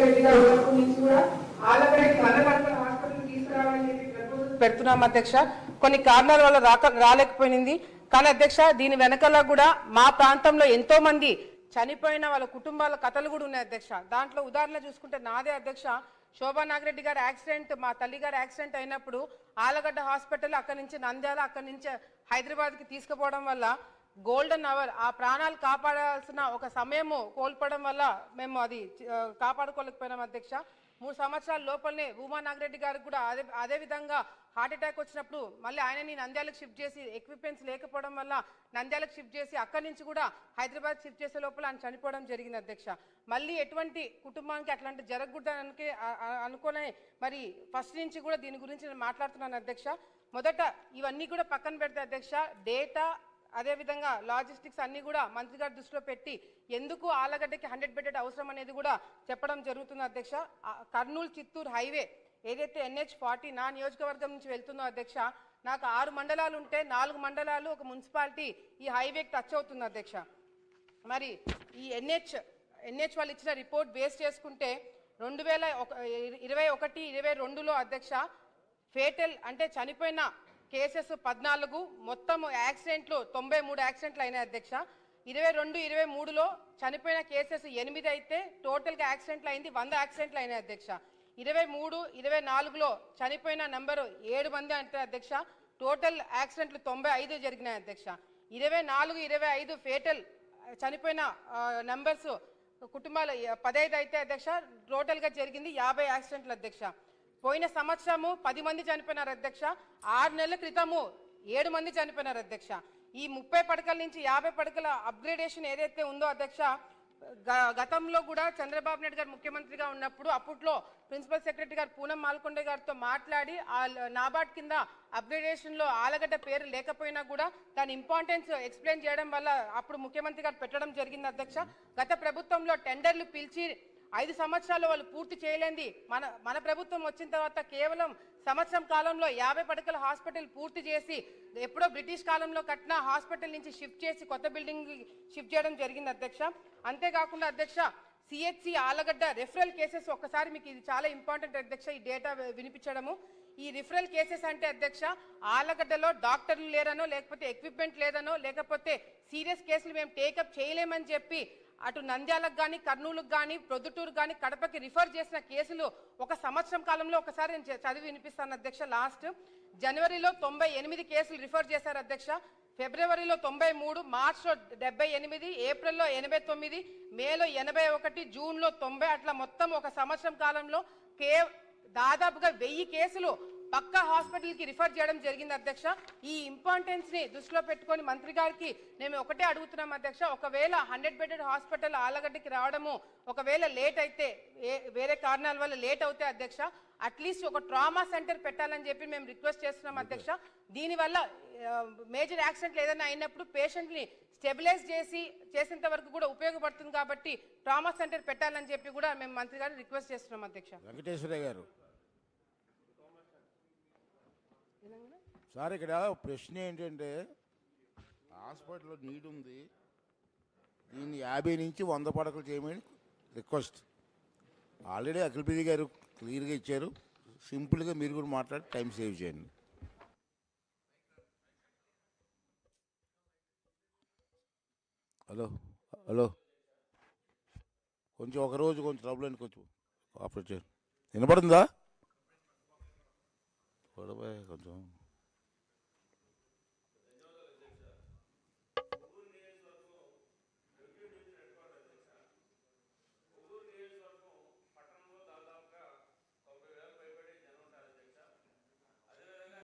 రెడ్డి గారు ఉన్నప్పటి నుంచి కూడా ఆలగడ్డకి వనపర్తి హాస్పిటల్ తీసుకురావాలని చెప్పి ప్రపోజల్ పెడుతున్నాం అధ్యక్ష. కొన్ని కారణాల వల్ల రాలేకపోయింది. కానీ అధ్యక్ష, దీని వెనకాల కూడా మా ప్రాంతంలో ఎంతో మంది చనిపోయిన వాళ్ళ కుటుంబాల కథలు కూడా ఉన్నాయి అధ్యక్ష. దాంట్లో ఉదాహరణ చూసుకుంటే నాదే అధ్యక్ష. శోభా నాగిరెడ్డి గారి యాక్సిడెంట్, మా తల్లి గారి యాక్సిడెంట్ అయినప్పుడు ఆలగడ్డ హాస్పిటల్, అక్కడి నుంచి నంద్యాల, అక్కడి నుంచి హైదరాబాద్కి తీసుకుపోవడం వల్ల గోల్డెన్ అవర్, ఆ ప్రాణాలు కాపాడాల్సిన ఒక సమయము కోల్పోవడం వల్ల మేము అది కాపాడుకోలేకపోయినాం అధ్యక్ష. 3 సంవత్సరాల లోపలనే ఉమా నాగిరెడ్డి గారికి కూడా అదే విధంగా హార్ట్ అటాక్ వచ్చినప్పుడు మళ్ళీ ఆయనని నంద్యాలకు షిఫ్ట్ చేసి, ఎక్విప్మెంట్స్ లేకపోవడం వల్ల నంద్యాలకు షిఫ్ట్ చేసి అక్కడి నుంచి కూడా హైదరాబాద్ షిఫ్ట్ చేసే లోపల ఆయన చనిపోవడం జరిగింది అధ్యక్ష. మళ్ళీ ఎటువంటి కుటుంబానికి అట్లాంటి జరగకూడదని అనుకునే మరి ఫస్ట్ నుంచి కూడా దీని గురించి నేను మాట్లాడుతున్నాను అధ్యక్ష. మొదట ఇవన్నీ కూడా పక్కన పెడితే అధ్యక్ష, డేటా అదేవిధంగా లాజిస్టిక్స్ అన్నీ కూడా మంత్రి గారి దృష్టిలో పెట్టి ఎందుకు ఆలగడ్డకి 100 బెడెడ్ అవసరం అనేది కూడా చెప్పడం జరుగుతుంది అధ్యక్ష. కర్నూలు చిత్తూరు హైవే ఏదైతే NH40 నా నియోజకవర్గం నుంచి వెళ్తుందో అధ్యక్ష, నాకు 6 మండలాలు ఉంటే 4 మండలాలు ఒక మున్సిపాలిటీ ఈ హైవేకి టచ్ అవుతుంది అధ్యక్ష. మరి ఈ NH వాళ్ళు ఇచ్చిన రిపోర్ట్ బేస్ చేసుకుంటే 2021-22లో అధ్యక్ష ఫేటల్ అంటే చనిపోయిన కేసెస్ 14, మొత్తం యాక్సిడెంట్లు 93 యాక్సిడెంట్లు అయినాయి అధ్యక్ష. 22-23లో చనిపోయిన కేసెస్ 8 అయితే టోటల్గా యాక్సిడెంట్లు అయింది 100 యాక్సిడెంట్లు అయినాయి అధ్యక్ష. 23-24లో చనిపోయిన నెంబరు 7 మంది అంటే అధ్యక్ష, టోటల్ యాక్సిడెంట్లు 95 జరిగినాయి అధ్యక్ష. 24-25 ఫేటల్ చనిపోయిన నెంబర్స్ కుటుంబాలు 15 అయితే అధ్యక్ష, టోటల్గా జరిగింది 50 యాక్సిడెంట్లు అధ్యక్ష. పోయిన సంవత్సరము 10 మంది చనిపోయినారు అధ్యక్ష. 6 నెలల క్రితము 7 మంది చనిపోయినారు అధ్యక్ష. ఈ 30 పడకల నుంచి 50 పడకల అప్గ్రేడేషన్ ఏదైతే ఉందో అధ్యక్ష, గతంలో కూడా చంద్రబాబు నాయుడు గారు ముఖ్యమంత్రిగా ఉన్నప్పుడు అప్పట్లో ప్రిన్సిపల్ సెక్రటరీ గారు పూనం మాల్కొండ గారితో మాట్లాడి నాబార్డ్ కింద అప్గ్రేడేషన్లో ఆలగడ్డ పేరు లేకపోయినా కూడా దాని ఇంపార్టెన్స్ ఎక్స్ప్లెయిన్ చేయడం వల్ల అప్పుడు ముఖ్యమంత్రి గారు పెట్టడం జరిగింది అధ్యక్ష. గత ప్రభుత్వంలో టెండర్లు పిలిచి 5 సంవత్సరాలు వాళ్ళు పూర్తి చేయలేంది మన ప్రభుత్వం వచ్చిన తర్వాత కేవలం సంవత్సరం కాలంలో 50 పడకల హాస్పిటల్ పూర్తి చేసి ఎప్పుడో బ్రిటిష్ కాలంలో కట్టిన హాస్పిటల్ నుంచి షిఫ్ట్ చేసి కొత్త బిల్డింగ్ షిఫ్ట్ చేయడం జరిగింది అధ్యక్ష. అంతేకాకుండా అధ్యక్ష, CHC ఆలగడ్డ రెఫరల్ కేసెస్ ఒక్కసారి మీకు ఇది చాలా ఇంపార్టెంట్ అధ్యక్ష, ఈ డేటా వినిపించడము. ఈ రిఫరల్ కేసెస్ అంటే అధ్యక్ష, ఆలగడ్డలో డాక్టర్లు లేరనో, లేకపోతే ఎక్విప్మెంట్ లేదనో, లేకపోతే సీరియస్ కేసులు మేము టేకప్ చేయలేమని చెప్పి అటు నంద్యాలకు కానీ, కర్నూలుకు కానీ, ప్రొద్దుటూరు కానీ, కడపకి రిఫర్ చేసిన కేసులు ఒక సంవత్సరం కాలంలో ఒకసారి నేను చదివి వినిపిస్తాను అధ్యక్ష. లాస్ట్ జనవరిలో 98 కేసులు రిఫర్ చేశారు అధ్యక్ష, ఫిబ్రవరిలో 93, మార్చ్లో 78, ఏప్రిల్లో 89, మేలో 81, జూన్లో 90, అట్లా మొత్తం ఒక సంవత్సరం కాలంలో దాదాపుగా 1000 కేసులు పక్కా హాస్పిటల్కి రిఫర్ చేయడం జరిగింది అధ్యక్ష. ఈ ఇంపార్టెన్స్ని దృష్టిలో పెట్టుకొని మంత్రి గారికి మేము ఒకటే అడుగుతున్నాం అధ్యక్ష, ఒకవేళ 100 బెడెడ్ హాస్పిటల్ ఆలగడ్డకి రావడము ఒకవేళ లేట్ అయితే, వేరే కారణాల వల్ల లేట్ అవుతే అధ్యక్ష, అట్లీస్ట్ ఒక ట్రామా సెంటర్ పెట్టాలని చెప్పి మేము రిక్వెస్ట్ చేస్తున్నాం అధ్యక్ష. దీనివల్ల మేజర్ యాక్సిడెంట్లు ఏదైనా అయినప్పుడు పేషెంట్ని స్టెబిలైజ్ చేసేంత వరకు కూడా ఉపయోగపడుతుంది కాబట్టి ట్రామా సెంటర్ పెట్టాలని చెప్పి కూడా మేము మంత్రి గారిని రిక్వెస్ట్ చేస్తున్నాం అధ్యక్ష. వెంకటేశ్వర గారు సార్, ఇక్కడ ప్రశ్న ఏంటంటే హాస్పిటల్లో నీడ్ ఉంది, దీన్ని 50 నుంచి 100 పడకలు చేయమని రిక్వెస్ట్. ఆల్రెడీ అఖిలప్రియ గారు క్లియర్గా ఇచ్చారు, సింపుల్గా మీరు కూడా మాట్లాడి టైం సేవ్ చేయండి. హలో హలో కొంచెం ఒకరోజు కొంచెం ట్రబుల్ అని కొంచెం ఆపరేట్ చేయండి. వినపడుతుందా? కొంచెం